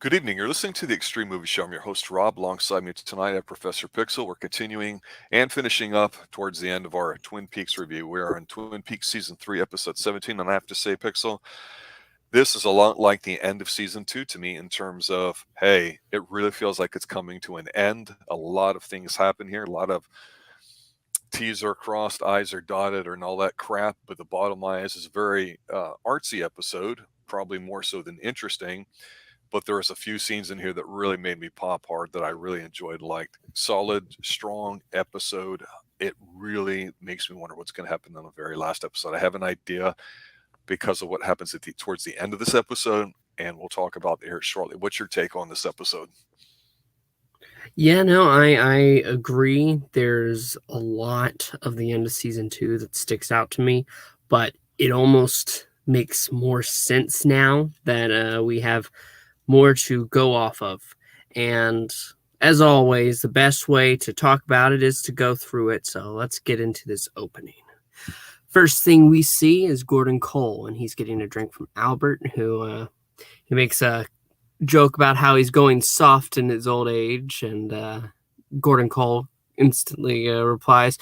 Good evening. You're listening to the Extreme Movie Show. I'm your host, Rob. Alongside me tonight, I have Professor Pixel. We're continuing and finishing up towards the end of our Twin Peaks review. We are in Twin Peaks Season 3, Episode 17. And I have to say, Pixel, this is a lot like the end of Season 2 to me in terms of, hey, it really feels like it's coming to an end. A lot of things happen here. A lot of T's are crossed, I's are dotted, and all that crap. But the bottom line is, it's a very artsy episode, probably more so than interesting. But there was a few scenes in here that really made me pop hard that I really enjoyed. Liked solid, strong episode. It really makes me wonder what's going to happen in the very last episode. I have an idea because of what happens towards the end of this episode, and we'll talk about it here shortly. What's your take on this episode? Yeah, no, I agree. There's a lot of the end of season 2 that sticks out to me, but it almost makes more sense now that we have more to go off of. And as always, the best way to talk about it is to go through it. So let's get into this opening. First thing we see is Gordon Cole, and he's getting a drink from Albert, who he makes a joke about how he's going soft in his old age, and Gordon Cole instantly replies,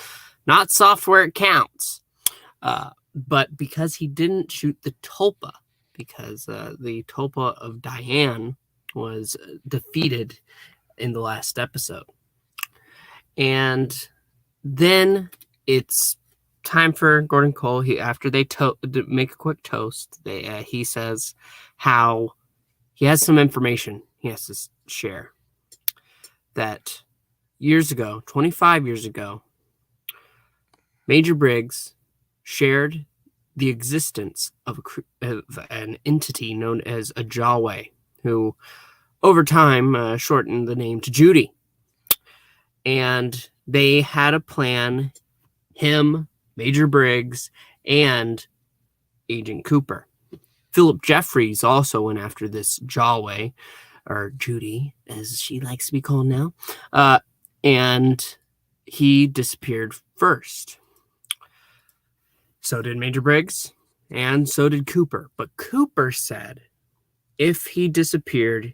"Not soft where it counts." But because he didn't shoot the tulpa, because the tulpa of Diane was defeated in the last episode. And then it's time for Gordon Cole. After they make a quick toast, he says how he has some information he has to share. That years ago, 25 years ago, Major Briggs shared the existence of an entity known as a Jawway, who over time shortened the name to Judy. And they had a plan, him, Major Briggs, and Agent Cooper. Philip Jeffries also went after this Jawway, or Judy, as she likes to be called now, and he disappeared first. So did Major Briggs, and so did Cooper. But Cooper said if he disappeared,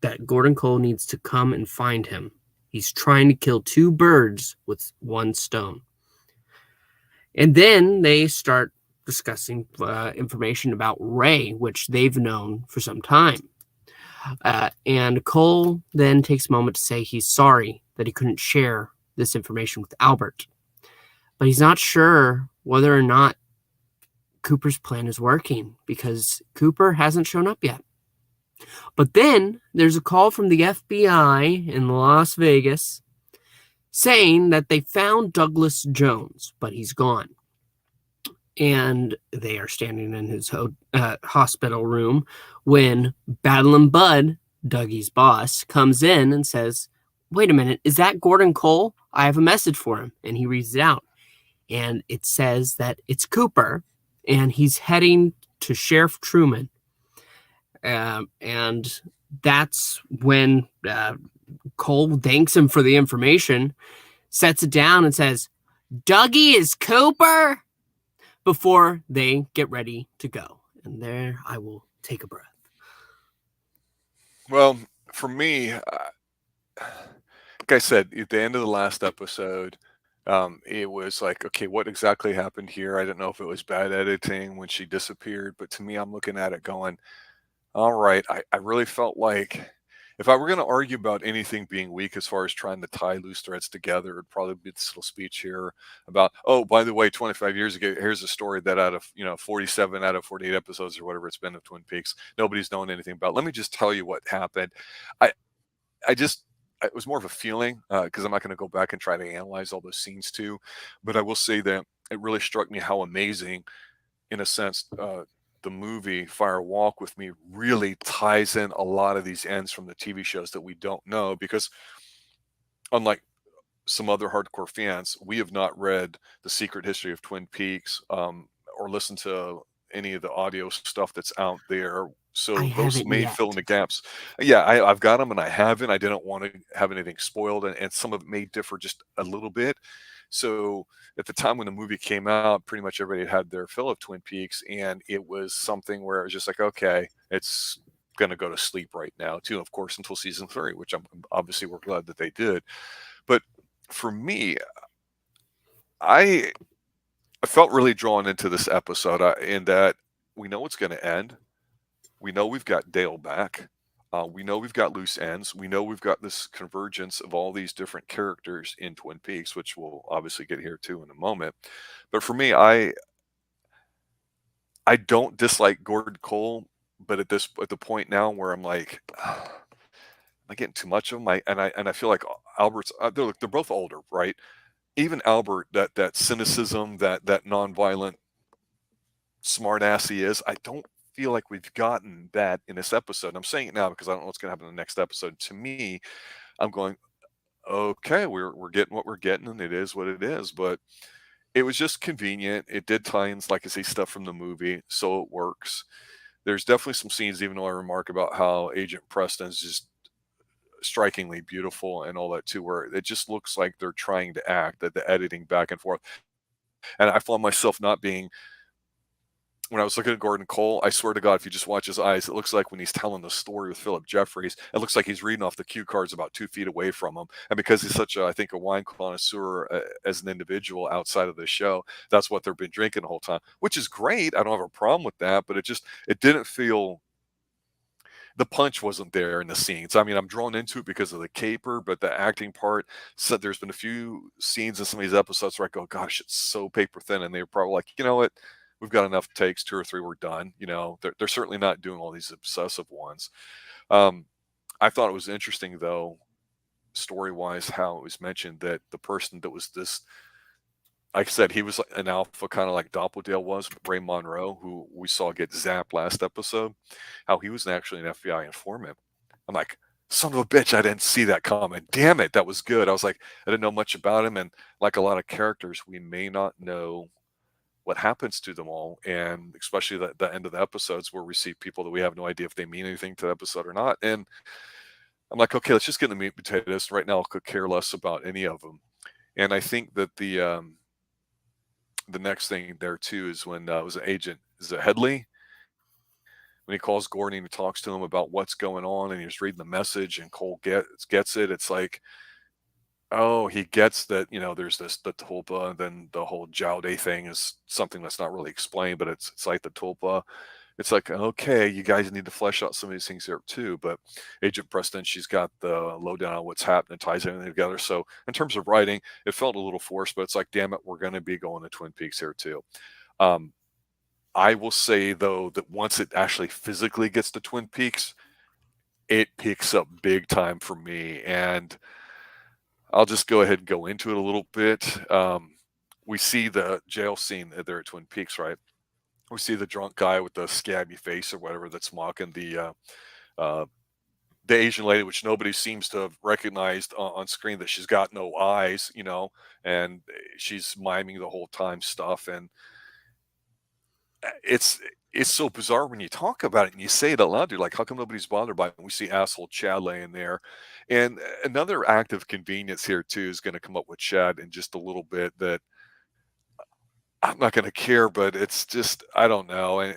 that Gordon Cole needs to come and find him. He's trying to kill two birds with one stone. And then they start discussing information about Ray, which they've known for some time. And Cole then takes a moment to say he's sorry that he couldn't share this information with Albert. But he's not sure whether or not Cooper's plan is working because Cooper hasn't shown up yet. But then there's a call from the FBI in Las Vegas saying that they found Douglas Jones, but he's gone. And they are standing in his hospital room when Battlin' Bud, Dougie's boss, comes in and says, "Wait a minute, is that Gordon Cole? I have a message for him." And he reads it out. And it says that it's Cooper, and he's heading to Sheriff Truman. And that's when Cole thanks him for the information, sets it down, and says, "Dougie is Cooper," before they get ready to go. And there I will take a breath. Well, for me, like I said, at the end of the last episode, it was like, okay, what exactly happened here? I didn't know if it was bad editing when she disappeared, but to me, I'm looking at it going, all right, I really felt like if I were going to argue about anything being weak as far as trying to tie loose threads together, it'd probably be this little speech here about, oh, by the way, 25 years ago, here's a story that out of 47 out of 48 episodes or whatever it's been of Twin Peaks, nobody's known anything about. Let me just tell you what happened. It was more of a feeling because I'm not going to go back and try to analyze all those scenes too, but I will say that it really struck me how amazing, in a sense, the movie Fire Walk with Me really ties in a lot of these ends from the TV shows that we don't know, because unlike some other hardcore fans, we have not read The Secret History of Twin Peaks or listened to any of the audio stuff that's out there. So those may fill in the gaps. Yeah, I've got them and I haven't. I didn't want to have anything spoiled, and some of it may differ just a little bit. So at the time when the movie came out, pretty much everybody had their fill of Twin Peaks, and it was something where it was just like, okay, it's going to go to sleep right now too, of course, until season 3, which I'm obviously we're glad that they did. But for me, I felt really drawn into this episode in that we know it's going to end. We know we've got Dale back. We know we've got loose ends. We know we've got this convergence of all these different characters in Twin Peaks, which we'll obviously get here too in a moment. But for me, I don't dislike Gordon Cole, but at the point now where I'm like, am I getting too much of him? I feel like Albert's they're both older, right? Even Albert, that cynicism, that nonviolent smart ass he is, I don't feel like we've gotten that in this episode. I'm saying it now because I don't know what's going to happen in the next episode. To me, I'm going, okay, we're getting what we're getting, and it is what it is. But it was just convenient. It did tie in, like I say, stuff from the movie, so it works. There's definitely some scenes, even though I remark about how Agent Preston's just strikingly beautiful and all that too, where it just looks like they're trying to act, that the editing back and forth. And I found myself not being, when I was looking at Gordon Cole, I swear to God, if you just watch his eyes, it looks like when he's telling the story with Philip Jeffries, it looks like he's reading off the cue cards about 2 feet away from him. And because he's such a, I think, a wine connoisseur as an individual outside of the show, that's what they've been drinking the whole time, which is great. I don't have a problem with that, but it didn't feel, the punch wasn't there in the scenes. I mean, I'm drawn into it because of the caper, but the acting part, so there's been a few scenes in some of these episodes where I go, gosh, it's so paper thin. And they were probably like, you know what? We've got enough takes, 2 or 3, we're done. You know, they're certainly not doing all these obsessive ones. I thought it was interesting, though, story-wise, how it was mentioned that the person that was this, like I said, he was an alpha, kind of like Doppledale was, Ray Monroe, who we saw get zapped last episode, how he was actually an FBI informant. I'm like, son of a bitch, I didn't see that coming. Damn it, that was good. I was like, I didn't know much about him, and like a lot of characters, we may not know what happens to them all, and especially the end of the episodes where we see people that we have no idea if they mean anything to the episode or not. And I'm like, okay, let's just get the meat and potatoes. Right now, I could care less about any of them. And I think that the next thing there too is when it was an agent, is it Headley? When he calls Gordon and he talks to him about what's going on, and he's reading the message, and Cole gets it. It's like, oh, he gets that, there's the tulpa, and then the whole Jaude thing is something that's not really explained, but it's like the tulpa. It's like, okay, you guys need to flesh out some of these things here too. But Agent Preston, she's got the lowdown on what's happening, ties everything together. So in terms of writing, it felt a little forced, but it's like, damn it, we're going to be going to Twin Peaks here too. I will say, though, that once it actually physically gets to Twin Peaks, it picks up big time for me. And I'll just go ahead and go into it a little bit. We see the jail scene there at Twin Peaks, right? We see the drunk guy with the scabby face or whatever that's mocking the Asian lady, which nobody seems to have recognized on screen, that she's got no eyes, and she's miming the whole time stuff. And it's so bizarre when you talk about it and you say it out loud. You're like, how come nobody's bothered by it? And we see asshole Chad laying there. And another act of convenience here too is going to come up with Chad in just a little bit, that I'm not going to care, but it's just, I don't know. And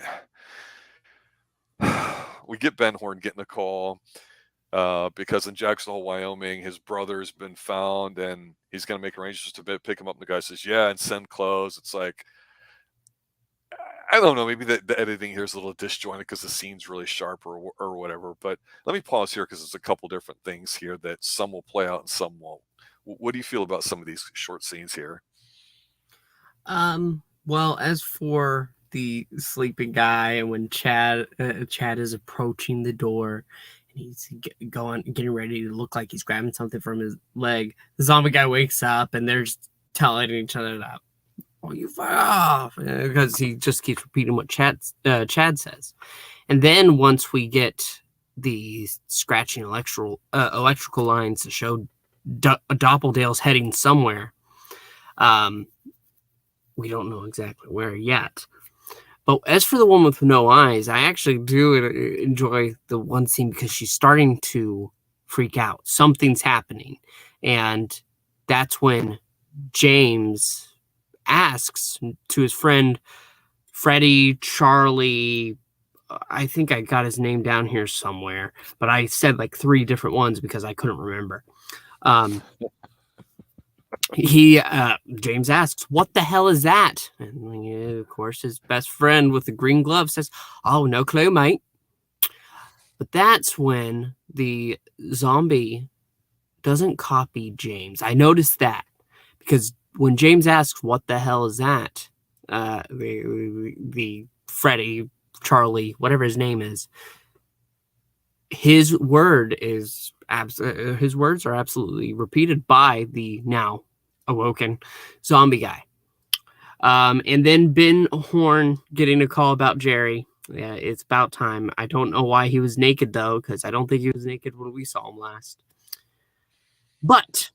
we get Ben Horn getting a call because in Jackson Hole, Wyoming, his brother's been found, and he's going to make arrangements to pick him up. And the guy says, yeah, and send clothes. It's like, I don't know, maybe the editing here is a little disjointed because the scene's really sharp or whatever. But let me pause here because there's a couple different things here that some will play out and some won't. What do you feel about some of these short scenes here? Well, as for the sleeping guy, and when Chad is approaching the door, and he's getting ready to look like he's grabbing something from his leg, the zombie guy wakes up, and they're just telling each other that, "Oh, you fire off," because he just keeps repeating what Chad says. And then once we get the scratching electrical lines to show Doppledale's heading somewhere, we don't know exactly where yet. But as for the one with no eyes, I actually do enjoy the one scene because she's starting to freak out. Something's happening. And that's when James asks to his friend Freddie, Charlie, I think I got his name down here somewhere, but I said like 3 different ones because I couldn't remember. James asks, "What the hell is that?" And of course, his best friend with the green glove says, "Oh, no clue, mate." But that's when the zombie doesn't copy James. I noticed that because when James asks, "What the hell is that?" The Freddy, Charlie, whatever his name is, his words are absolutely repeated by the now awoken zombie guy. And then Ben Horn getting a call about Jerry. Yeah, it's about time. I don't know why he was naked, though, because I don't think he was naked when we saw him last. But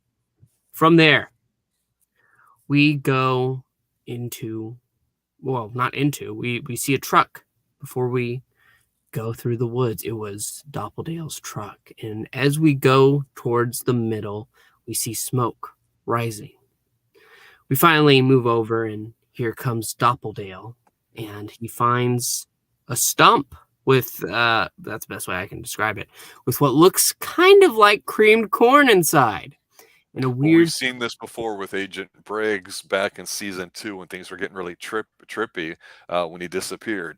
from there, we go into, well, not into, we see a truck before we go through the woods. It was Doppeldael's truck. And as we go towards the middle, we see smoke rising. We finally move over, and here comes Doppeldael, and he finds a stump with, that's the best way I can describe it, with what looks kind of like creamed corn inside. And a Well, weird... we've seen this before with Agent Briggs back in season 2 when things were getting really trippy when he disappeared.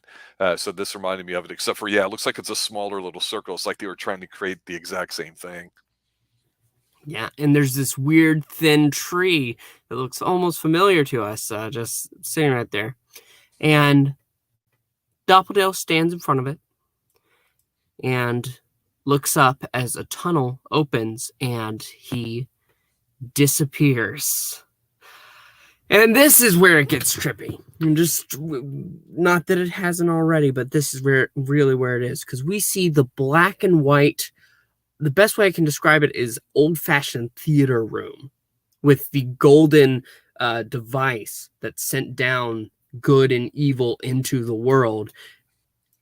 So this reminded me of it, except for, yeah, it looks like it's a smaller little circle. It's like they were trying to create the exact same thing. Yeah, and there's this weird thin tree that looks almost familiar to us, just sitting right there. And Doppeldael stands in front of it and looks up as a tunnel opens, and he disappears. And this is where it gets trippy. And just, not that it hasn't already, but this is really where it is, because we see the black and white. The best way I can describe it is old-fashioned theater room with the golden device that sent down good and evil into the world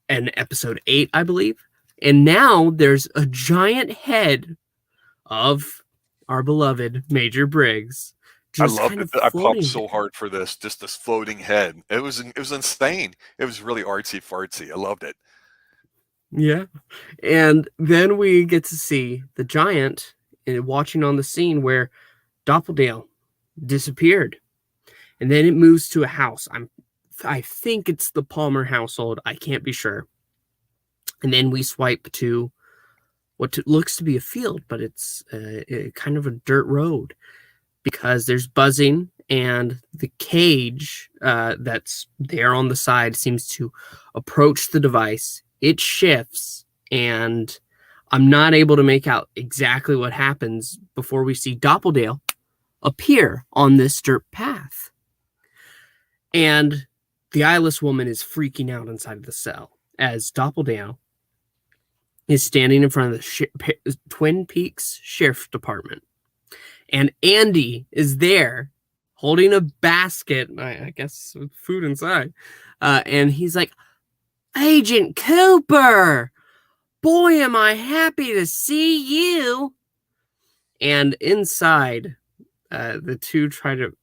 in episode 8, I believe. And now there's a giant head of our beloved Major Briggs. I loved it. I popped so hard for this, just this floating head. It was insane. It was really artsy fartsy. I loved it. Yeah. And then we get to see the giant watching on the scene where Doppeldael disappeared. And then it moves to a house. I think it's the Palmer household. I can't be sure. And then we swipe to what looks to be a field, but it's kind of a dirt road, because there's buzzing, and the cage that's there on the side seems to approach the device. It shifts, and I'm not able to make out exactly what happens before we see Doppeldael appear on this dirt path. And the eyeless woman is freaking out inside of the cell as Doppeldael is standing in front of the Twin Peaks Sheriff Department. And Andy is there holding a basket, I guess, with food inside. And he's like, "Agent Cooper, boy, am I happy to see you." And inside, the two try to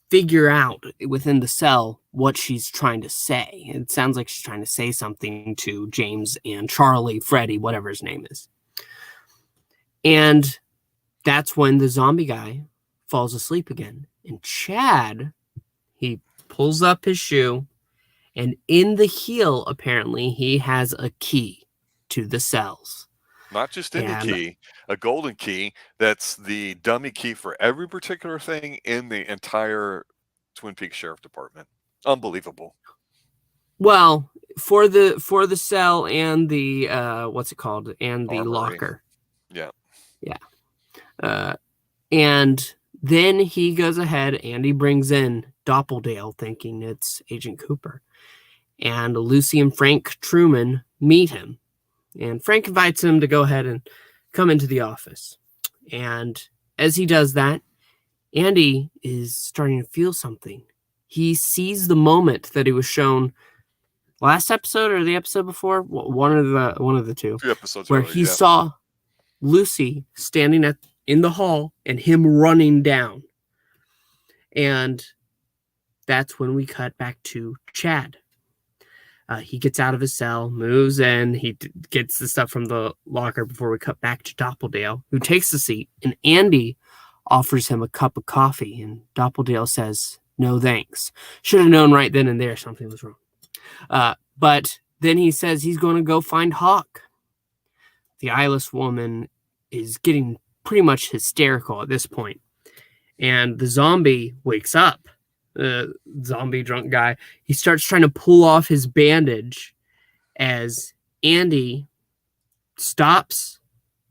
figure out within the cell what she's trying to say. It sounds like she's trying to say something to James and Charlie, Freddy, whatever his name is. And that's when the zombie guy falls asleep again. And Chad, he pulls up his shoe, and in the heel, apparently, he has a key to the cells. Not just any key, a golden key that's the dummy key for every particular thing in the entire Twin Peaks Sheriff Department. Unbelievable. Well, for the cell and the what's it called? And the Armory. locker. Yeah. Yeah. And then he goes ahead and he brings in Doppeldael, thinking it's Agent Cooper. And Lucy and Frank Truman meet him. And Frank invites him to go ahead and come into the office. And as he does that, Andy is starting to feel something. He sees the moment that he was shown last episode or the episode before, one of the two, 2 episodes where earlier, he saw Lucy standing in the hall and him running down. And that's when we cut back to Chad. He gets out of his cell, moves in, he gets the stuff from the locker before we cut back to Doppeldale, who takes the seat, and Andy offers him a cup of coffee, and Doppeldale says, "No thanks." Should have known right then and there something was wrong. But then he says he's going to go find Hawk. The eyeless woman is getting pretty much hysterical at this point, and the zombie wakes up. The zombie drunk guy, he starts trying to pull off his bandage as Andy stops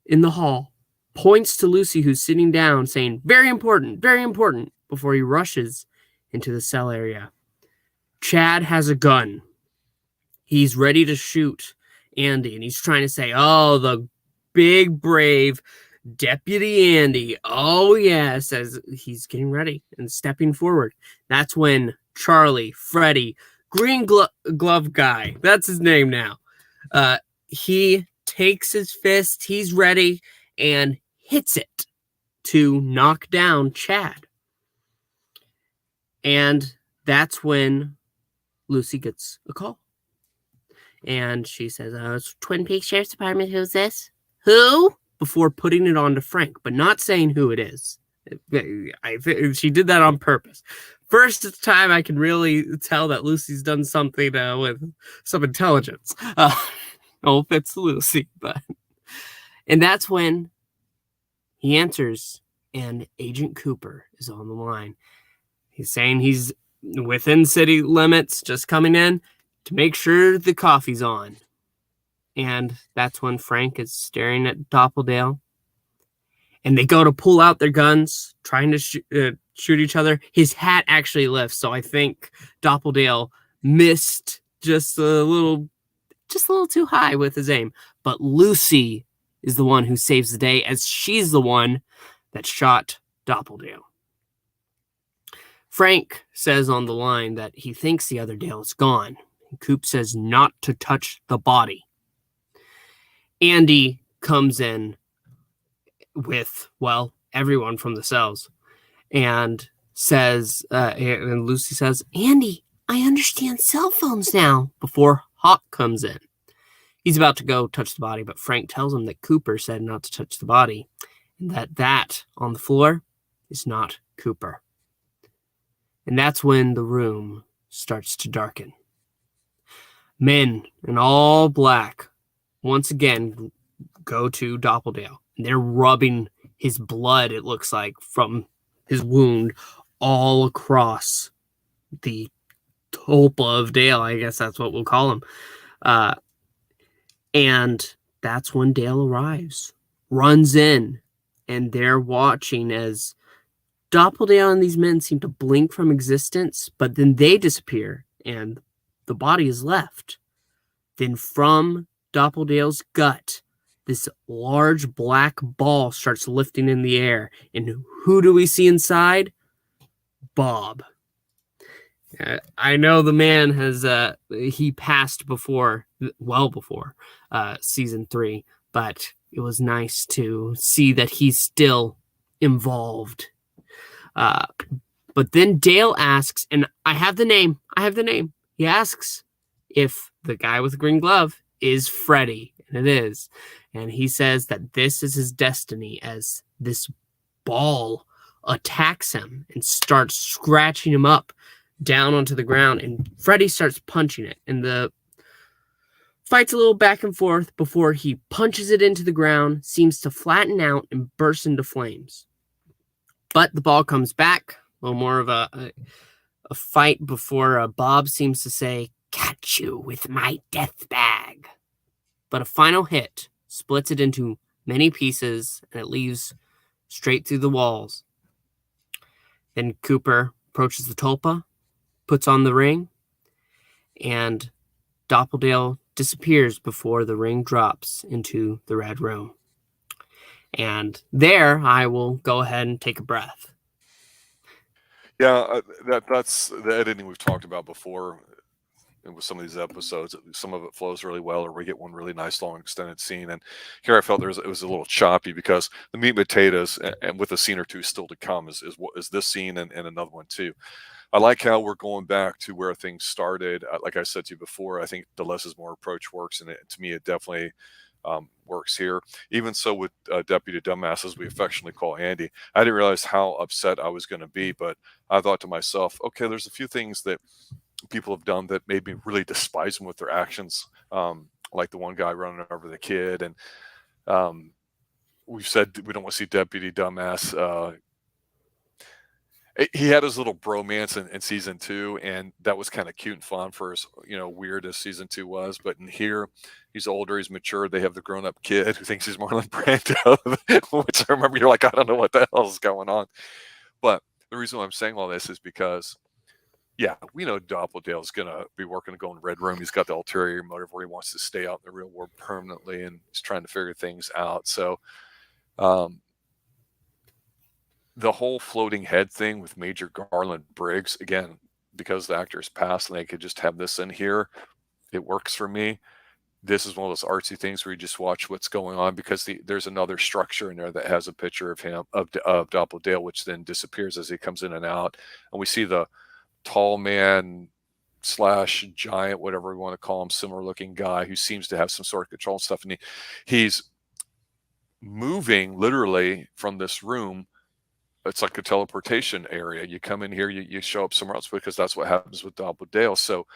in the hall, points to Lucy, who's sitting down, saying, very important, before he rushes into the cell area. Chad has a gun. He's ready to shoot Andy, and he's trying to say, "Oh, the big, brave Deputy Andy. Oh, yes," as he's getting ready and stepping forward. That's when Charlie, Freddy, Green Glove Guy, that's his name now, he takes his fist, he's ready, and hits it to knock down Chad. And that's when Lucy gets a call. And she says, "It's Twin Peaks Sheriff's Department. Who's this?" "Who?" Before putting it on to Frank, but not saying who it is. She did that on purpose. First time I can really tell that Lucy's done something with some intelligence. Oh, it's Lucy, but... And that's when he answers, and Agent Cooper is on the line. He's saying he's within city limits, just coming in to make sure the coffee's on. And that's when Frank is staring at Doppeldale. And they go to pull out their guns, trying to shoot each other. His hat actually lifts, so I think Doppeldale missed just a little too high with his aim. But Lucy is the one who saves the day, as she's the one that shot Doppeldale. Frank says on the line that he thinks the other Dale is gone. And Coop says not to touch the body. Andy comes in with, well, everyone from the cells, and says, and Lucy says, "Andy, I understand cell phones now," before Hawk comes in. He's about to go touch the body, but Frank tells him that Cooper said not to touch the body, and that on the floor is not Cooper. And that's when the room starts to darken. Men in all black once again go to Doppeldale, and they're rubbing his blood, it looks like, from his wound all across the tulpa of Dale. I guess that's what we'll call him. And that's when Dale arrives, runs in, and they're watching as Doppeldale and these men seem to blink from existence, but then they disappear, and the body is left. Then from Doppeldale's gut, this large black ball starts lifting in the air. And who do we see inside? Bob. I know the man has, he passed before, well before season 3, but it was nice to see that he's still involved. But then Dale asks, and I have the name. He asks if the guy with the green glove is Freddy, and it is. And he says that this is his destiny, as this ball attacks him and starts scratching him up down onto the ground, and Freddy starts punching it, and the fight's a little back and forth before he punches it into the ground, seems to flatten out and burst into flames. But the ball comes back, a little more of a fight before Bob seems to say, "Catch you with my death bag." But a final hit splits it into many pieces, and it leaves straight through the walls. Then Cooper approaches the tulpa, puts on the ring, and Doppeldale disappears before the ring drops into the red room. And there, I will go ahead and take a breath. Yeah, that's the editing we've talked about before. with some of these episodes. Some of it flows really well, or we get one really nice long extended scene. And here I felt it was a little choppy because the meat and potatoes, and with a scene or two still to come, is this scene and another one too. I like how we're going back to where things started. Like I said to you before, I think the less is more approach works, and to me, it definitely works here. Even so, with Deputy Dumbass, as we affectionately call Andy, I didn't realize how upset I was going to be, but I thought to myself, okay, there's a few things that people have done that made me really despise them with their actions, like the one guy running over the kid, and we've said we don't want to see Deputy Dumbass. He had his little bromance in season 2, and that was kind of cute and fun for as weird as season 2 was. But in here, he's older, he's mature. They have the grown-up kid who thinks he's Marlon Brando, which I remember you're like, I don't know what the hell is going on. But the reason why I'm saying all this is because, yeah, we know Doppledale's gonna be working to go in Red Room. He's got the ulterior motive where he wants to stay out in the real world permanently, and he's trying to figure things out. So, the whole floating head thing with Major Garland Briggs, again, because the actor's passed and they could just have this in here, it works for me. This is one of those artsy things where you just watch what's going on, because there's another structure in there that has a picture of him, of Doppledale, which then disappears as he comes in and out. And we see the tall man slash giant, whatever we want to call him, similar looking guy who seems to have some sort of control and stuff. And he's moving literally from this room. It's like a teleportation area. You come in here, you show up somewhere else, because that's what happens with Doppledale. So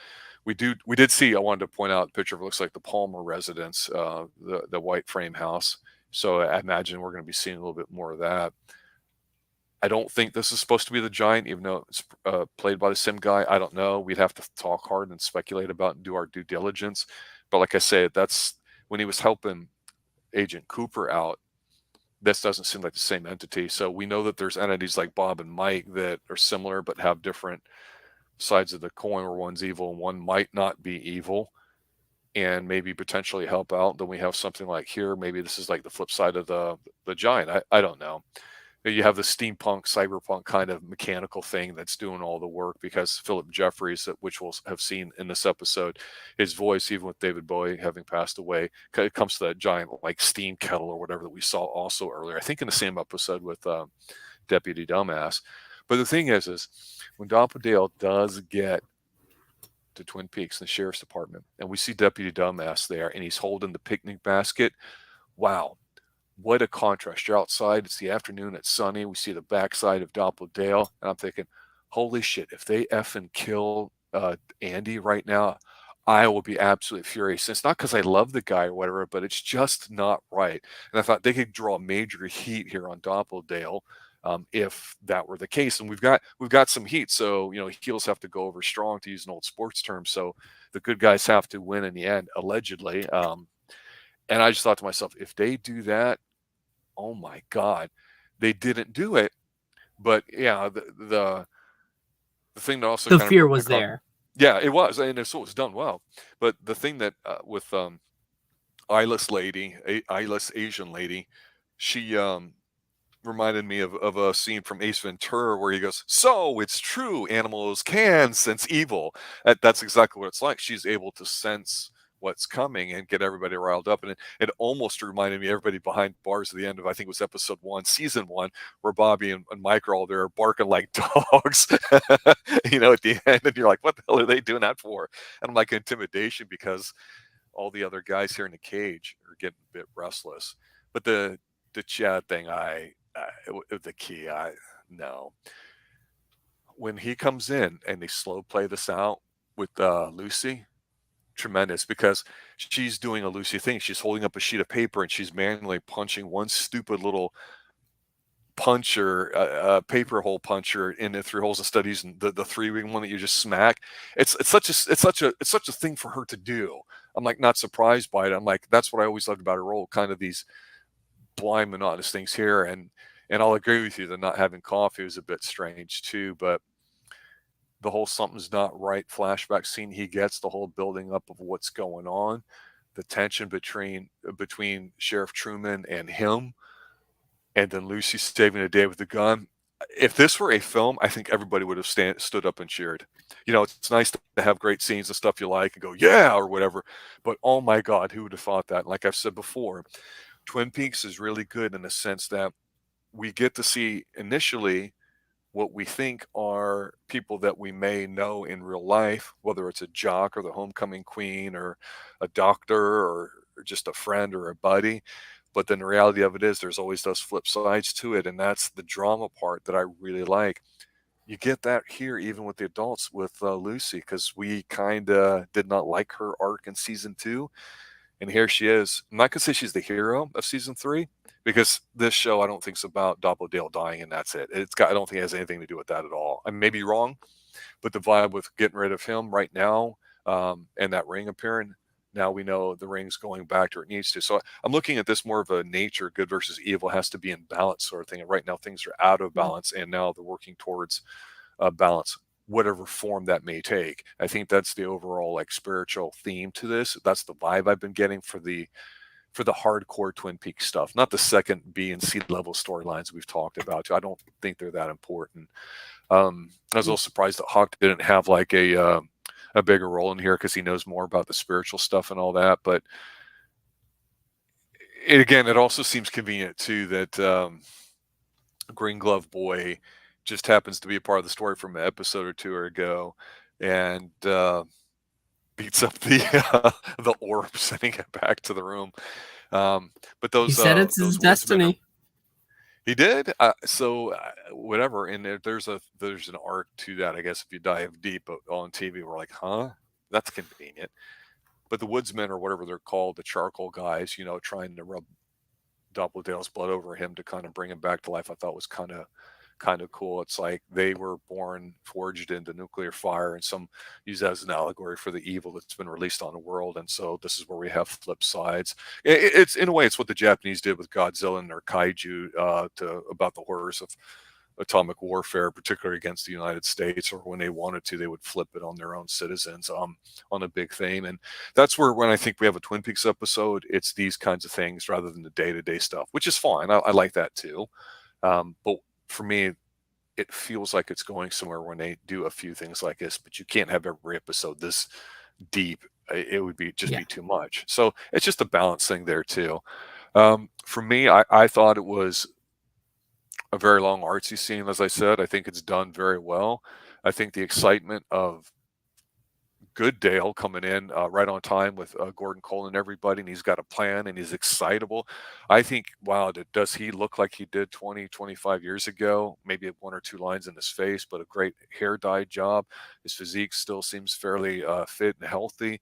we did see, I wanted to point out a picture of, it looks like the Palmer residence, the white frame house. So I imagine we're going to be seeing a little bit more of that. I don't think this is supposed to be the giant, even though it's played by the same guy. I don't know. We'd have to talk hard and speculate about and do our due diligence. But like I said, that's when he was helping Agent Cooper out. This doesn't seem like the same entity. So we know that there's entities like Bob and Mike that are similar but have different sides of the coin, where one's evil and one might not be evil, and maybe potentially help out. Then we have something like here. Maybe this is like the flip side of the giant. I don't know. You have the steampunk, cyberpunk kind of mechanical thing that's doing all the work, because Philip Jeffries, which we'll have seen in this episode, his voice, even with David Bowie having passed away, it comes to that giant like steam kettle or whatever that we saw also earlier, I think in the same episode with Deputy Dumbass. But the thing is when Doppledale does get to Twin Peaks, the sheriff's department, and we see Deputy Dumbass there, and he's holding the picnic basket, wow. What a contrast. You're outside, it's the afternoon, it's sunny, we see the backside of Doppledale, and I'm thinking, holy shit, if they effing kill Andy right now, I will be absolutely furious. And it's not because I love the guy or whatever, but it's just not right. And I thought they could draw major heat here on Doppledale if that were the case. And we've got some heat, so heels have to go over strong, to use an old sports term. So the good guys have to win in the end, allegedly. And I just thought to myself, if they do that, oh my God, they didn't do it. But yeah, the thing that also the kind of fear was there. Yeah, it was, and so it was done well. But the thing that with eyeless Asian lady, she reminded me of a scene from Ace Ventura where he goes, "So it's true, animals can sense evil." That's exactly what it's like. She's able to sense what's coming and get everybody riled up. And it almost reminded me of everybody behind bars at the end of, I think it was episode 1, season 1, where Bobby and Mike are all there barking like dogs, at the end. And you're like, what the hell are they doing that for? And I'm like, intimidation, because all the other guys here in the cage are getting a bit restless. But the Chad thing, the key, no. When he comes in and they slow play this out with Lucy, tremendous, because she's doing a Lucy thing. She's holding up a sheet of paper and she's manually punching one stupid little puncher, paper hole puncher in the 3 holes instead of using the 3-ring one that you just smack. It's such a thing for her to do. I'm like, not surprised by it. I'm like, that's what I always loved about her role, kind of these blind monotonous things here. And I'll agree with you that not having coffee was a bit strange too, but the whole something's not right flashback scene he gets, the whole building up of what's going on, the tension between Sheriff Truman and him, and then Lucy saving the day with the gun. if this were a film, I think everybody would have stood up and cheered. You know, it's nice to have great scenes and stuff you like and go, yeah, or whatever. But oh my God, who would have thought that? Like I've said before, Twin Peaks is really good in the sense that we get to see initially what we think are people that we may know in real life, whether it's a jock or the homecoming queen or a doctor or just a friend or a buddy. But then the reality of it is there's always those flip sides to it. And that's the drama part that I really like. You get that here even with the adults with Lucy, because we kind of did not like her arc in season 2. And here she is. I'm not going to say she's the hero of season 3 because this show I don't think is about Doppledale dying and that's it. I don't think it has anything to do with that at all. I may be wrong, but the vibe with getting rid of him right now and that ring appearing, now we know the ring's going back to where it needs to. So I'm looking at this more of a nature, good versus evil has to be in balance sort of thing. And right now things are out of balance, and now they're working towards balance, whatever form that may take. I think that's the overall like spiritual theme to this. That's the vibe I've been getting for the hardcore Twin Peaks stuff, not the second B and C level storylines we've talked about. I don't think they're that important. I was a little surprised that Hawk didn't have like a bigger role in here because he knows more about the spiritual stuff and all that. But it also seems convenient too that Green Glove Boy just happens to be a part of the story from an episode or two ago, and beats up the orb, sending it back to the room. But He said it's his destiny. He did. Whatever. And there's an arc to that, I guess, if you dive deep on TV. We're like, huh? That's convenient. But the woodsmen, or whatever they're called, the charcoal guys, trying to rub Doppledale's blood over him to kind of bring him back to life, I thought was kind of cool. It's like they were forged into nuclear fire, and some use that as an allegory for the evil that's been released on the world. And so this is where we have flip sides. It's in a way, it's what the Japanese did with Godzilla and their kaiju about the horrors of atomic warfare, particularly against the United States, or when they wanted to, they would flip it on their own citizens on a big theme. And that's where, when I think we have a Twin Peaks episode, it's these kinds of things rather than the day-to-day stuff, which is fine. I like that too. But for me, it feels like it's going somewhere when they do a few things like this, but you can't have every episode this deep. It would be be too much. So it's just a balance thing there too. For me, I thought it was a very long artsy scene. As I said, I think it's done very well. I think the excitement of Good Dale coming in right on time with Gordon Cole and everybody, and he's got a plan and he's excitable. I think, wow, does he look like he did 20, 25 years ago? Maybe 1 or 2 lines in his face, but a great hair dye job. His physique still seems fairly fit and healthy.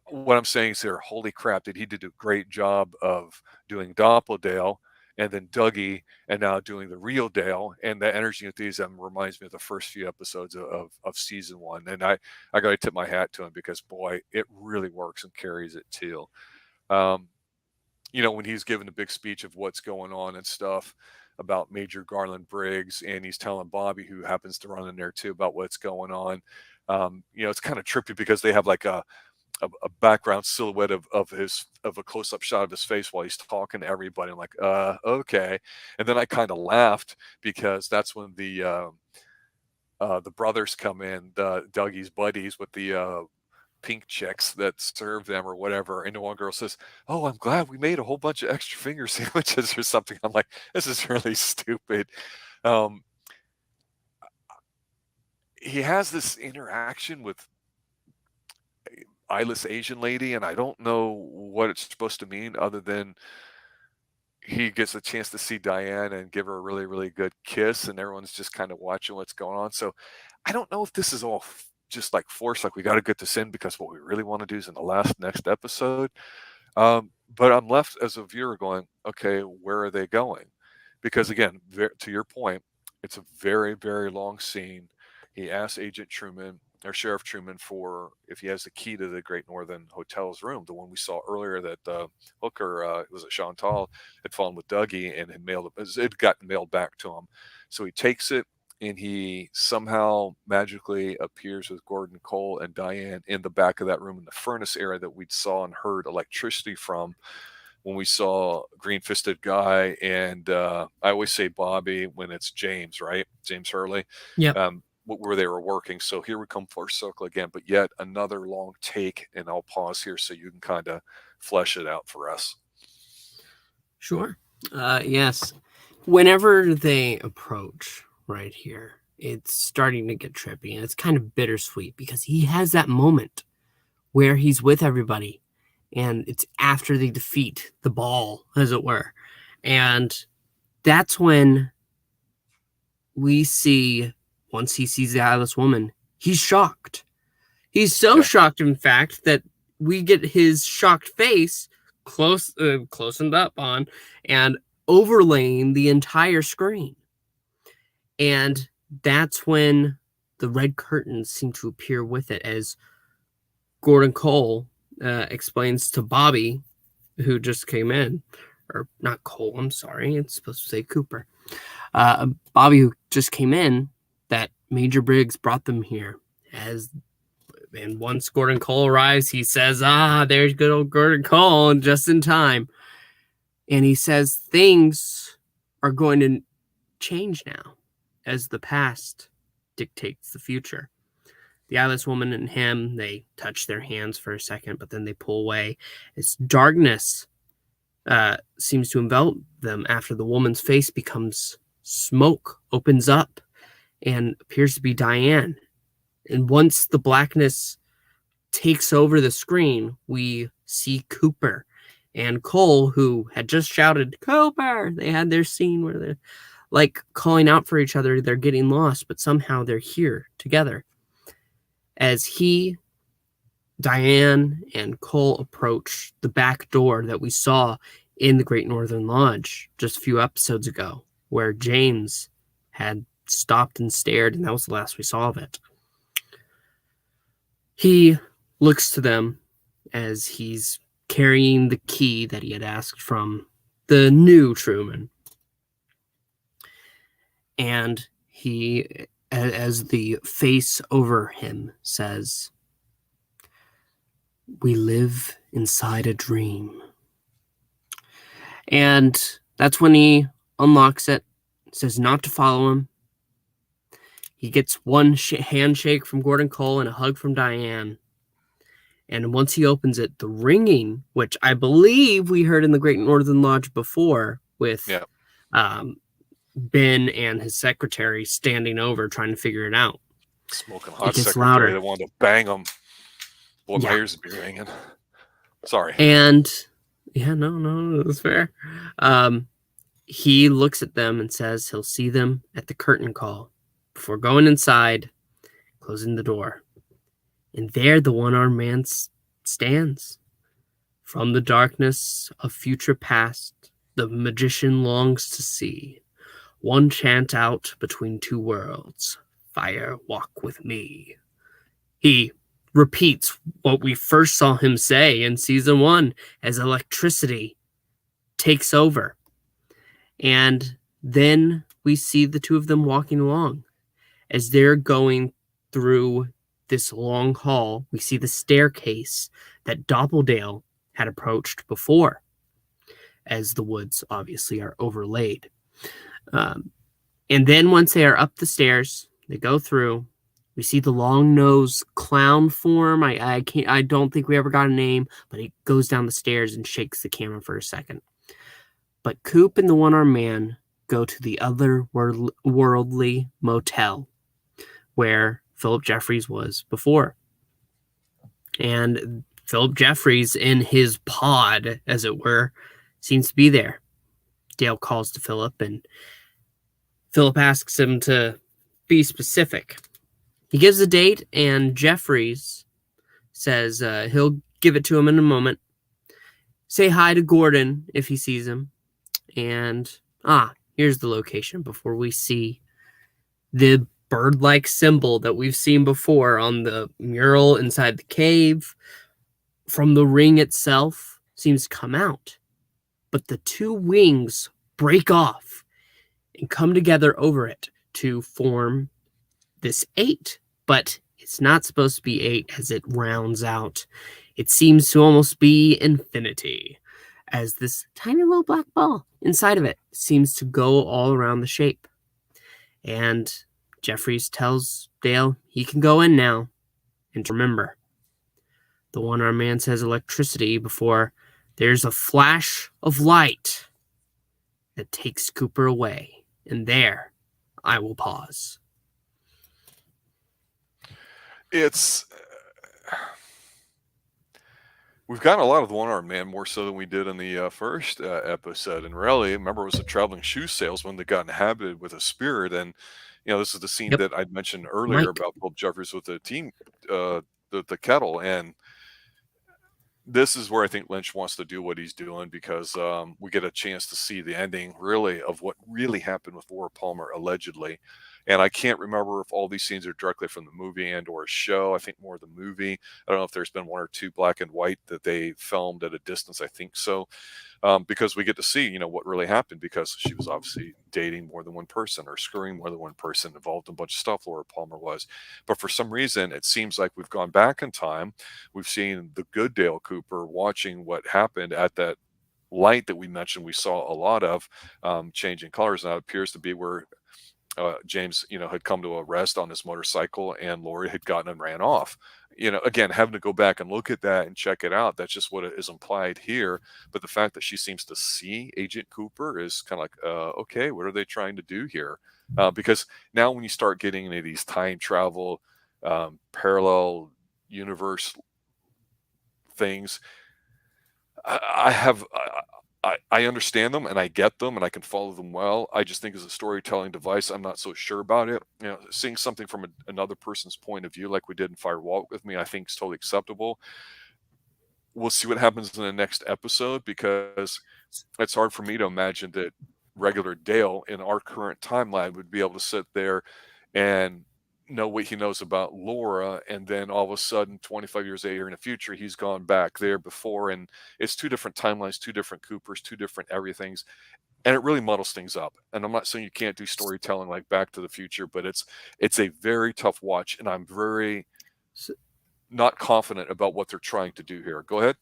What I'm saying is here, holy crap, he did a great job of doing Doppledale and then Dougie, and now doing the real Dale. And the energy enthusiasm reminds me of the first few episodes of season 1. And I got to tip my hat to him because, boy, it really works and carries it too. When he's giving a big speech of what's going on and stuff about Major Garland Briggs, and he's telling Bobby, who happens to run in there too, about what's going on. It's kind of trippy because they have like a background silhouette of a close-up shot of his face while he's talking to everybody. I'm like, okay. And then I kind of laughed because that's when the brothers come in, Dougie's buddies with the pink chicks that serve them or whatever. And the one girl says, "Oh, I'm glad we made a whole bunch of extra finger sandwiches or something." I'm like, this is really stupid. He has this interaction with eyeless Asian lady, and I don't know what it's supposed to mean other than he gets a chance to see Diane and give her a really, really good kiss, and everyone's just kind of watching what's going on. So I don't know if this is all just like forced, like we got to get this in because what we really want to do is in the next episode. But I'm left as a viewer going, okay, where are they going? Because again, to your point, it's a very, very long scene. He asks Agent Truman or Sheriff Truman for if he has the key to the Great Northern Hotel's room, the one we saw earlier that Hooker, was it Chantal, had fallen with Dougie and had it got mailed back to him. So he takes it, and he somehow magically appears with Gordon Cole and Diane in the back of that room in the furnace area that we saw and heard electricity from when we saw Green Fisted Guy and I always say Bobby when it's James, right? James Hurley, Yep. where they were working. So here we come full circle again, but yet another long take, and I'll pause here so you can kind of flesh it out for us. Sure. Yes. Whenever they approach right here, it's starting to get trippy, and it's kind of bittersweet because he has that moment where he's with everybody, and it's after they defeat the ball, as it were. And that's when we see, once he sees the eyeless woman, he's shocked. He's so shocked, in fact, that we get his shocked face closened up on and overlaying the entire screen. And that's when the red curtains seem to appear with it, as Gordon Cole explains to Bobby, who just came in, or not Cole, I'm sorry, it's supposed to say Cooper. Bobby, who just came in, that Major Briggs brought them here. And once Gordon Cole arrives, he says, there's good old Gordon Cole, just in time. And he says things are going to change now, as the past dictates the future. The eyeless woman and him, they touch their hands for a second, but then they pull away as darkness seems to envelop them after the woman's face becomes smoke, opens up, and appears to be Diane. And once the blackness takes over the screen, we see Cooper and Cole, who had just shouted, "Cooper!" They had their scene where they're like calling out for each other. They're getting lost, but somehow they're here together. As he, Diane, and Cole approach the back door that we saw in the Great Northern Lodge just a few episodes ago, where James had stopped and stared, and that was the last we saw of it. He looks to them as he's carrying the key that he had asked from the new Truman. And he, as the face over him says, "We live inside a dream." And that's when he unlocks it, says not to follow him. He gets one handshake from Gordon Cole and a hug from Diane. And once he opens it, the ringing, which I believe we heard in the Great Northern Lodge before with Ben and his secretary standing over trying to figure it out. Smoking hot gets secretary louder. that wanted to bang him. Boy, my ears would be ringing. Sorry. And no, that's fair. He looks at them and says he'll see them at the curtain call before going inside, closing the door. And there the one-armed man stands. From the darkness of future past, the magician longs to see one chant out between two worlds, "Fire, walk with me." He repeats what we first saw him say in season 1 as electricity takes over. And then we see the two of them walking along. As they're going through this long hall, we see the staircase that Doppeldale had approached before, as the woods obviously are overlaid. And then once they are up the stairs, they go through. We see the long-nosed clown form. I don't think we ever got a name, but he goes down the stairs and shakes the camera for a second. But Coop and the one-armed man go to the otherworldly motel where Philip Jeffries was before. And Philip Jeffries, in his pod, as it were, seems to be there. Dale calls to Philip, and Philip asks him to be specific. He gives a date, and Jeffries says he'll give it to him in a moment. Say hi to Gordon if he sees him. And, here's the location before we see the bird-like symbol that we've seen before on the mural inside the cave. From the ring itself seems to come out. But the two wings break off and come together over it to form this 8. But it's not supposed to be 8 as it rounds out. It seems to almost be infinity, as this tiny little black ball inside of it seems to go all around the shape. And Jeffries tells Dale he can go in now. And remember, the one-armed man says electricity before there's a flash of light that takes Cooper away. And there, I will pause. We've gotten a lot of the one-armed man, more so than we did in the first episode. And really, remember, it was a traveling shoe salesman that got inhabited with a spirit. And, this is the scene that I'd mentioned earlier about Philip Jeffries with the the kettle. And this is where I think Lynch wants to do what he's doing, because we get a chance to see the ending, really, of what really happened with Laura Palmer, allegedly. And I can't remember if all these scenes are directly from the movie and or a show. I think more the movie. I don't know if there's been one or two black and white that they filmed at a distance. I think so. Because we get to see, what really happened, because she was obviously dating more than one person or screwing more than one person, involved in a bunch of stuff, Laura Palmer was. But for some reason, it seems like we've gone back in time. We've seen the good Dale Cooper watching what happened at that light that we mentioned we saw a lot of changing colors. Now it appears to be where James, had come to a rest on his motorcycle, and Lori had gotten and ran off. Again, having to go back and look at that and check it out, that's just what is implied here. But the fact that she seems to see Agent Cooper is kind of like, okay, what are they trying to do here? Because now when you start getting into these time travel, parallel universe things, I understand them and I get them and I can follow them well. I just think as a storytelling device, I'm not so sure about it. Seeing something from another person's point of view, like we did in Fire Walk with Me, I think is totally acceptable. We'll see what happens in the next episode, because it's hard for me to imagine that regular Dale in our current timeline would be able to sit there and know what he knows about Laura, and then all of a sudden 25 years later in the future he's gone back there before, and it's two different timelines, two different Coopers, two different everythings, and it really muddles things up. And I'm not saying you can't do storytelling like Back to the Future, but it's a very tough watch, and I'm very not confident about what they're trying to do here. Go ahead.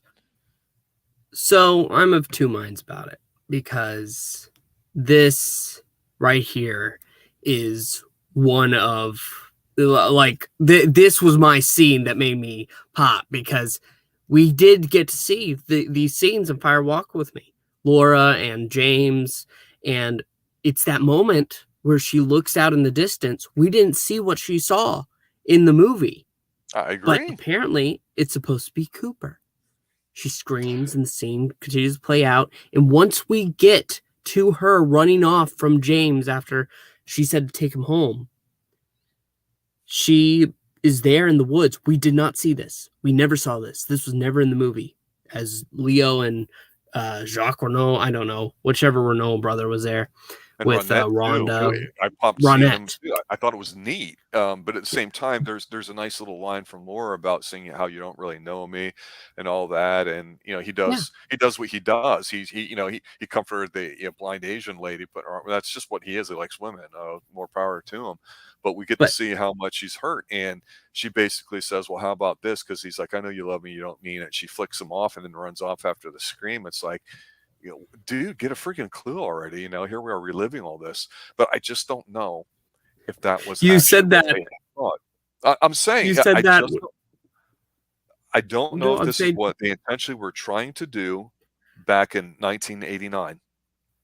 So I'm of two minds about it, because this right here is one of, like, this was my scene that made me pop, because we did get to see these scenes in Fire Walk with Me, Laura and James, and it's that moment where she looks out in the distance. We didn't see what she saw in the movie. I agree. But apparently it's supposed to be Cooper. She screams and the scene continues to play out. And once we get to her running off from James after she said to take him home, she is there in the woods. We did not see this. We never saw this. This was never in the movie. As Leo and Jacques Renault, I don't know, whichever Renault brother was there, and with Rhonda. Really, I popped Ronette. I thought it was neat, but at the same time, there's a nice little line from Laura about saying how you don't really know me and all that, and he does what he does. He comforted the blind Asian lady, but that's just what he is. He likes women. More power to him. But we get to see how much he's hurt, and she basically says, "Well, how about this?" Because he's like, "I know you love me, you don't mean it." She flicks him off and then runs off after the scream. It's like, dude, get a freaking clue already. Here we are reliving all this. But I just don't know if that was. You said that. I'm saying you said that. I don't know if this is what they intentionally were trying to do back in 1989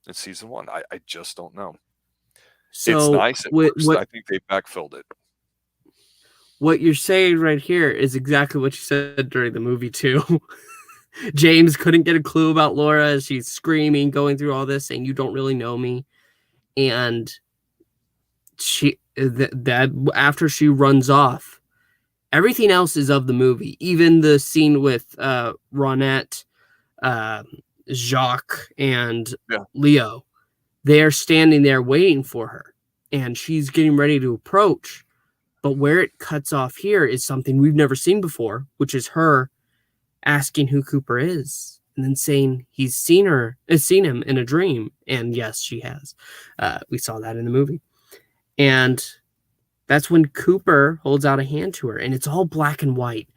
in season 1. I just don't know. So it's nice. It works. I think they backfilled it. What you're saying right here is exactly what you said during the movie too. James couldn't get a clue about Laura as she's screaming, going through all this, saying, "You don't really know me." And that after she runs off, everything else is of the movie. Even the scene with Ronette, Jacques, and Leo. They're standing there waiting for her, and she's getting ready to approach. But where it cuts off here is something we've never seen before, which is her asking who Cooper is, and then saying he's seen him in a dream. And yes, she has. We saw that in the movie. And that's when Cooper holds out a hand to her, and it's all black and white.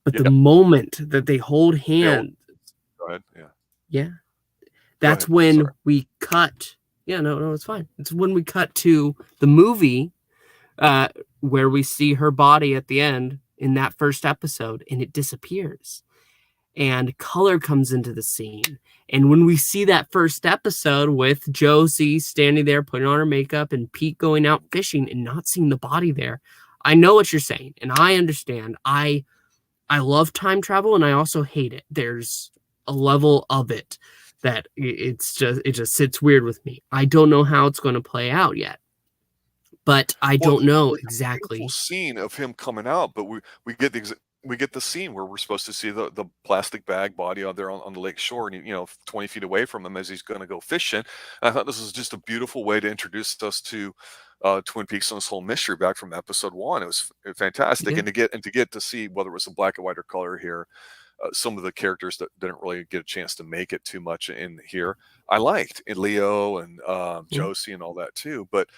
But the moment that they hold hands, go ahead. yeah, Go That's ahead. Sorry. when we cut. Yeah, no, it's fine. It's when we cut to the movie uh, where we see her body at the end in that first episode, and it disappears. And color comes into the scene. And when we see that first episode with Josie standing there putting on her makeup and Pete going out fishing and not seeing the body there, I know what you're saying, and I understand. I love time travel, and I also hate it. There's a level of it that it just sits weird with me. I don't know how it's going to play out yet, but I Well, don't know there's a beautiful exactly. scene of him coming out, but we get we get the scene where we're supposed to see the plastic bag body out there on the lake shore, and 20 feet away from him as he's going to go fishing. And I thought this was just a beautiful way to introduce us to Twin Peaks and this whole mystery back from episode one. It was fantastic, Yeah, and to get to see whether it was a black and white or color here. Some of the characters that didn't really get a chance to make it too much in here, I liked, and Leo and yeah, Josie and all that too. But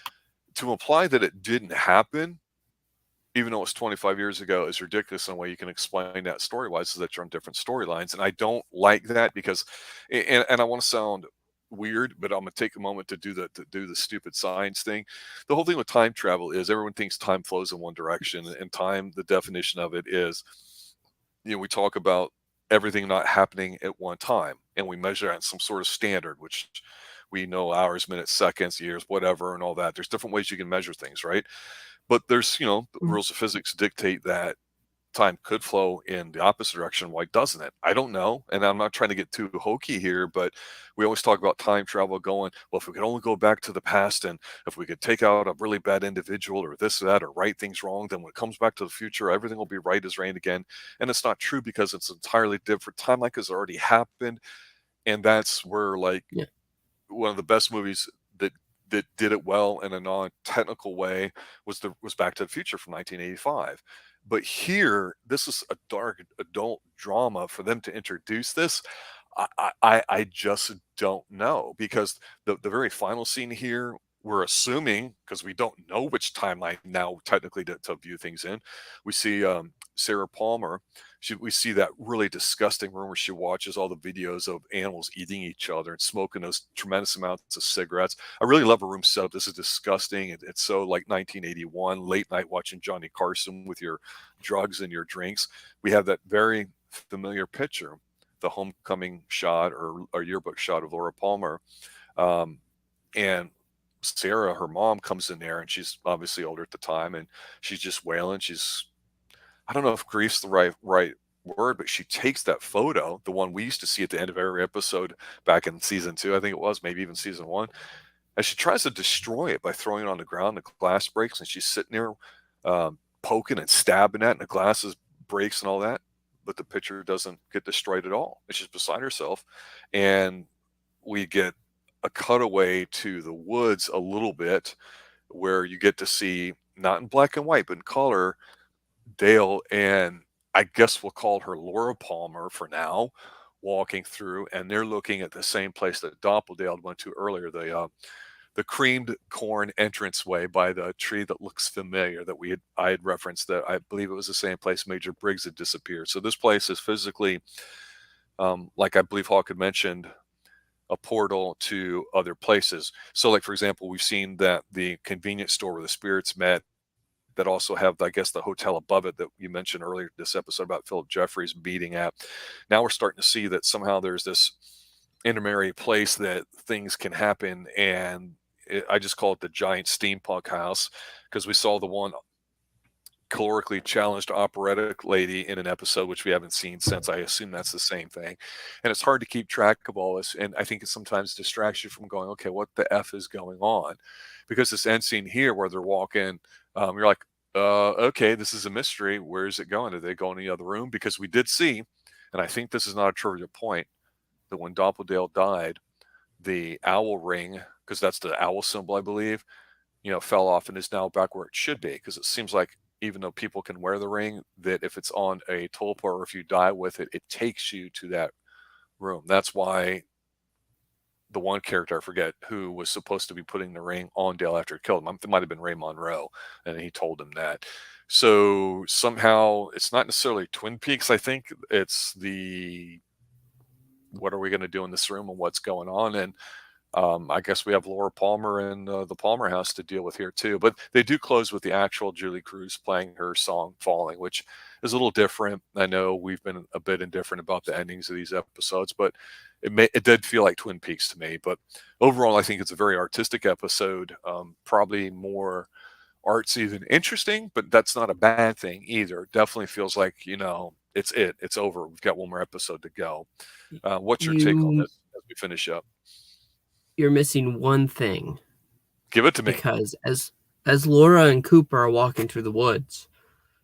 to imply that it didn't happen, even though it's 25 years ago, is ridiculous in a way you can explain that story-wise, is that you're on different storylines. And I don't like that because, and I want to sound weird, but I'm gonna take a moment to do the stupid science thing. The whole thing with time travel is everyone thinks time flows in one direction, and time, the definition of it is, we talk about everything not happening at one time, and we measure that in some sort of standard, which we know hours, minutes, seconds, years, whatever, and all that. There's different ways you can measure things, right? But there's, mm, rules of physics dictate that time could flow in the opposite direction. Why doesn't it? I don't know. And I'm not trying to get too hokey here, but we always talk about time travel going, well, if we could only go back to the past, and if we could take out a really bad individual or this or that, or right things wrong, then when it comes back to the future, everything will be right as rain again. And it's not true, because it's an entirely different time, like has already happened. And that's where, like, yeah, one of the best movies that did it well in a non-technical way was Back to the Future from 1985. But here, this is a dark adult drama. For them to introduce this, I just don't know, because the very final scene here, we're assuming, because we don't know which timeline now technically to view things in. We see Sarah Palmer. We see that really disgusting room where she watches all the videos of animals eating each other and smoking those tremendous amounts of cigarettes. I really love a room setup. This is disgusting. It's so like 1981, late night watching Johnny Carson with your drugs and your drinks. We have that very familiar picture, the homecoming shot, or yearbook shot of Laura Palmer. Um, and Sarah, her mom, comes in there, and she's obviously older at the time, and she's just wailing. I don't know if grief's the right word, but she takes that photo, the one we used to see at the end of every episode back in season two, I think it was, maybe even season one, and she tries to destroy it by throwing it on the ground. The glass breaks, and she's sitting there poking and stabbing at, and the glasses breaks and all that. But the picture doesn't get destroyed at all. It's just beside herself. And we get a cutaway to the woods a little bit, where you get to see, not in black and white, but in color, Dale and, I guess we'll call her Laura Palmer for now, walking through, and they're looking at the same place that Doppeldale went to earlier, the creamed corn entranceway by the tree that looks familiar, that I had referenced, that I believe it was the same place Major Briggs had disappeared. So this place is physically, like I believe Hawk had mentioned, a portal to other places. So, like, for example, we've seen that the convenience store where the spirits met, that also have, I guess, the hotel above it that you mentioned earlier this episode about Philip Jeffries beating at. Now we're starting to see that somehow there's this intermediary place that things can happen, and I just call it the giant steampunk house, because we saw the one calorically challenged operatic lady in an episode, which we haven't seen since. I assume that's the same thing. And it's hard to keep track of all this. And I think it sometimes distracts you from going, okay, what the F is going on? Because this end scene here where they're walking, you're like, okay, this is a mystery. Where is it going? Are they going to the other room? Because we did see, and I think this is not a trivial point, that when Doppeldale died, the owl ring, because that's the owl symbol, I believe, fell off and is now back where it should be. Because it seems like, even though people can wear the ring, that if it's on a tulpa or if you die with it, it takes you to that room. That's why the one character, I forget who, was supposed to be putting the ring on Dale after he killed him. It might have been Ray Monroe, and he told him that. So somehow it's not necessarily Twin Peaks. I think it's the what are we going to do in this room and what's going on. And I guess we have Laura Palmer and the Palmer house to deal with here too. But they do close with the actual Julie Cruz playing her song "Falling," which is a little different. I know we've been a bit indifferent about the endings of these episodes, but it did feel like Twin Peaks to me. But overall, I think it's a very artistic episode, probably more artsy than interesting, but that's not a bad thing either. It definitely feels like, it's over. We've got one more episode to go. What's your take on You this as we finish up? you're missing one thing, Give it to me. because as Laura and Cooper are walking through the woods,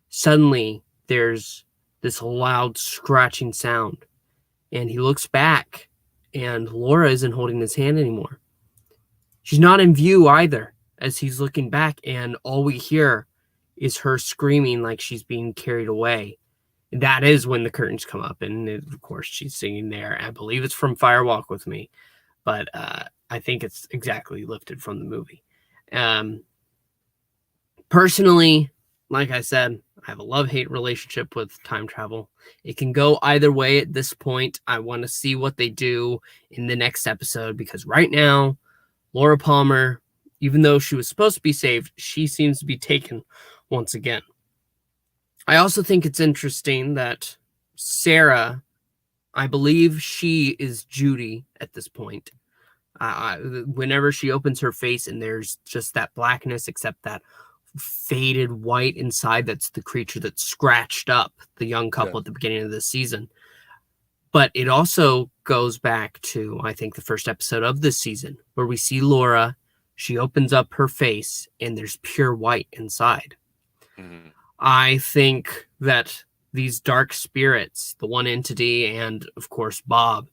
suddenly there's this loud scratching sound, and he looks back, and Laura isn't holding his hand anymore. She's not in view either as he's looking back, and all we hear is her screaming like she's being carried away. That is when the curtains come up, and of course she's singing there. I believe it's from Fire Walk with Me, but I think it's exactly lifted from the movie. Personally, like I said, I have a love-hate relationship with time travel. It can go either way at this point. I want to see what they do in the next episode, because right now, Laura Palmer, even though she was supposed to be saved, she seems to be taken once again. I also think it's interesting that Sarah, I believe she is Judy at this point. Whenever she opens her face and there's just that blackness, except that faded white inside, that's the creature that scratched up the young couple at the beginning of the season. But it also goes back to, I think, the first episode of this season, where we see Laura. She opens up her face and there's pure white inside. Mhm. I think that these dark spirits, the one entity and, of course, Bob,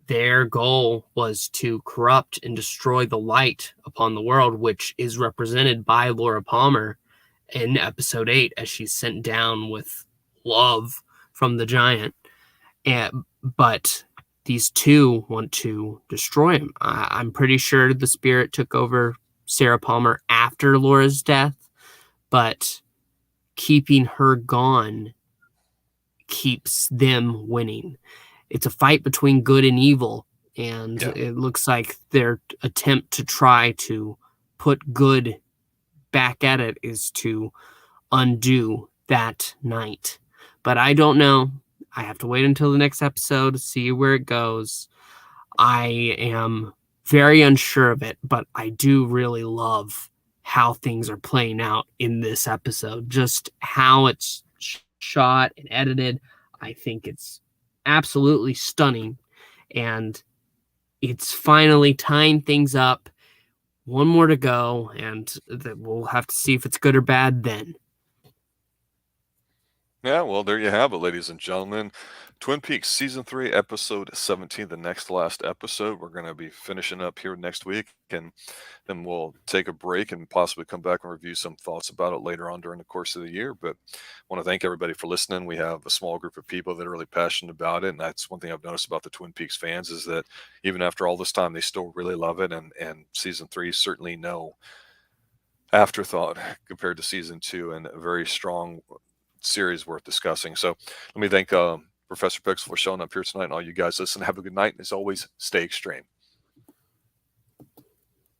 their goal was to corrupt and destroy the light upon the world, which is represented by Laura Palmer in episode 8 as she's sent down with love from the giant. But these two want to destroy him. I'm pretty sure the spirit took over Sarah Palmer after Laura's death, but keeping her gone keeps them winning. It's a fight between good and evil, and it looks like their attempt to try to put good back at it is to undo that night. But I don't know. I have to wait until the next episode to see where it goes. I am very unsure of it, but I do really love how things are playing out in this episode. Just how it's shot and edited. I think it's absolutely stunning, and it's finally tying things up. One more to go, and we'll have to see if it's good or bad then. Yeah, well, there you have it, ladies and gentlemen. Twin Peaks Season 3, Episode 17, the next last episode. We're going to be finishing up here next week, and then we'll take a break and possibly come back and review some thoughts about it later on during the course of the year. But I want to thank everybody for listening. We have a small group of people that are really passionate about it, and that's one thing I've noticed about the Twin Peaks fans, is that even after all this time, they still really love it, and Season 3 is certainly no afterthought compared to Season 2, and a very strong series worth discussing. So let me thank Professor Pixel for showing up here tonight, and all you guys listen. Have a good night, and as always, stay extreme.